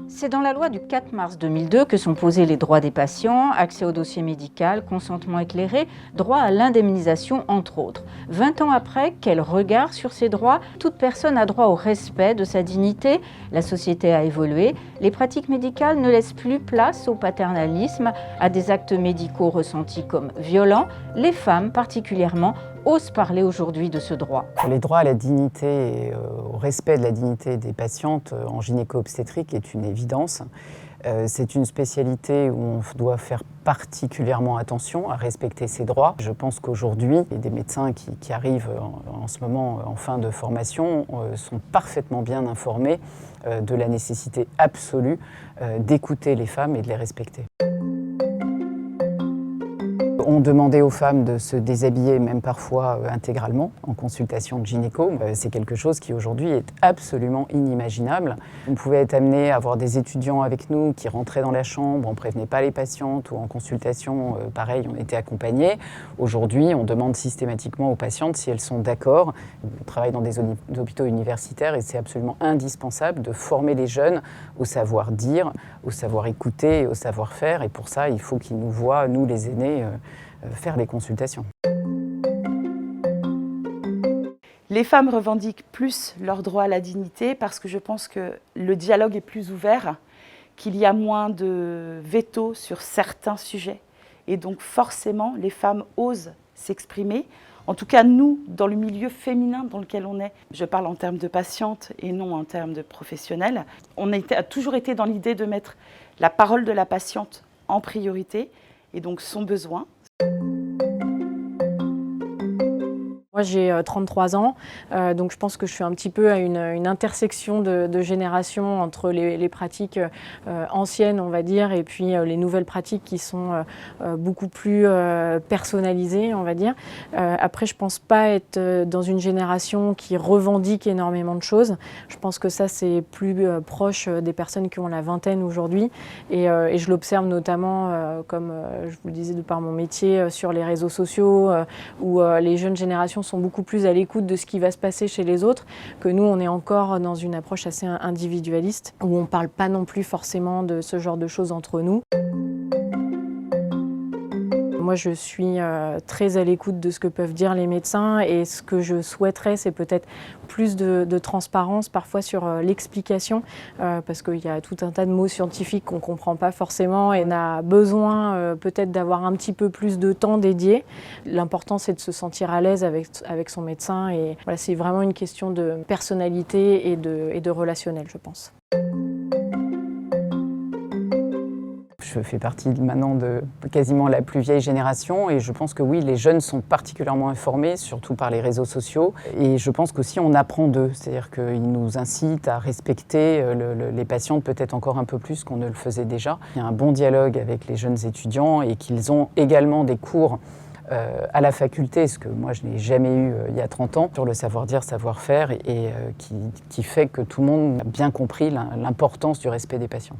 C'est dans la loi du 4 mars 2002 que sont posés les droits des patients, accès au dossier médical, consentement éclairé, droit à l'indemnisation, entre autres. 20 ans après, quel regard sur ces droits? Toute personne a droit au respect de sa dignité. La société a évolué. Les pratiques médicales ne laissent plus place au paternalisme, à des actes médicaux ressentis comme violents. Les femmes, particulièrement, osent parler aujourd'hui de ce droit. Les droits à la dignité et au respect de la dignité des patientes en gynéco-obstétrique est une évidence. C'est une spécialité où on doit faire particulièrement attention à respecter ses droits. Je pense qu'aujourd'hui, des médecins qui arrivent en ce moment en fin de formation sont parfaitement bien informés de la nécessité absolue d'écouter les femmes et de les respecter. On demandait aux femmes de se déshabiller, même parfois intégralement, en consultation de gynéco. C'est quelque chose qui aujourd'hui est absolument inimaginable. On pouvait être amené à avoir des étudiants avec nous qui rentraient dans la chambre, on ne prévenait pas les patientes, ou en consultation, pareil, on était accompagnés. Aujourd'hui, on demande systématiquement aux patientes si elles sont d'accord. On travaille dans des hôpitaux universitaires et c'est absolument indispensable de former les jeunes au savoir dire, au savoir écouter, au savoir faire. Et pour ça, il faut qu'ils nous voient, nous les aînés, faire les consultations. Les femmes revendiquent plus leur droit à la dignité parce que je pense que le dialogue est plus ouvert, qu'il y a moins de veto sur certains sujets. Et donc forcément, les femmes osent s'exprimer. En tout cas, nous, dans le milieu féminin dans lequel on est, je parle en termes de patientes et non en termes de professionnels, on a toujours été dans l'idée de mettre la parole de la patiente en priorité et donc son besoin. Moi, j'ai 33 ans, donc je pense que je suis un petit peu à une intersection de générations entre les pratiques anciennes, on va dire, et puis les nouvelles pratiques qui sont beaucoup plus personnalisées, on va dire. Après, je ne pense pas être dans une génération qui revendique énormément de choses. Je pense que ça, c'est plus proche des personnes qui ont la vingtaine aujourd'hui. Et je l'observe notamment, comme je vous le disais, de par mon métier, sur les réseaux sociaux, où les jeunes générations sont beaucoup plus à l'écoute de ce qui va se passer chez les autres, que nous, on est encore dans une approche assez individualiste, où on ne parle pas non plus forcément de ce genre de choses entre nous. Moi, je suis très à l'écoute de ce que peuvent dire les médecins et ce que je souhaiterais, c'est peut-être plus de transparence parfois sur l'explication parce qu'il y a tout un tas de mots scientifiques qu'on ne comprend pas forcément et on a besoin peut-être d'avoir un petit peu plus de temps dédié. L'important, c'est de se sentir à l'aise avec son médecin et voilà, c'est vraiment une question de personnalité et de relationnel, je pense. Je fais partie maintenant de quasiment la plus vieille génération et je pense que oui, les jeunes sont particulièrement informés, surtout par les réseaux sociaux. Et je pense qu'aussi on apprend d'eux, c'est-à-dire qu'ils nous incitent à respecter les patientes peut-être encore un peu plus qu'on ne le faisait déjà. Il y a un bon dialogue avec les jeunes étudiants et qu'ils ont également des cours à la faculté, ce que moi je n'ai jamais eu il y a 30 ans, sur le savoir-dire, savoir-faire et qui fait que tout le monde a bien compris l'importance du respect des patients.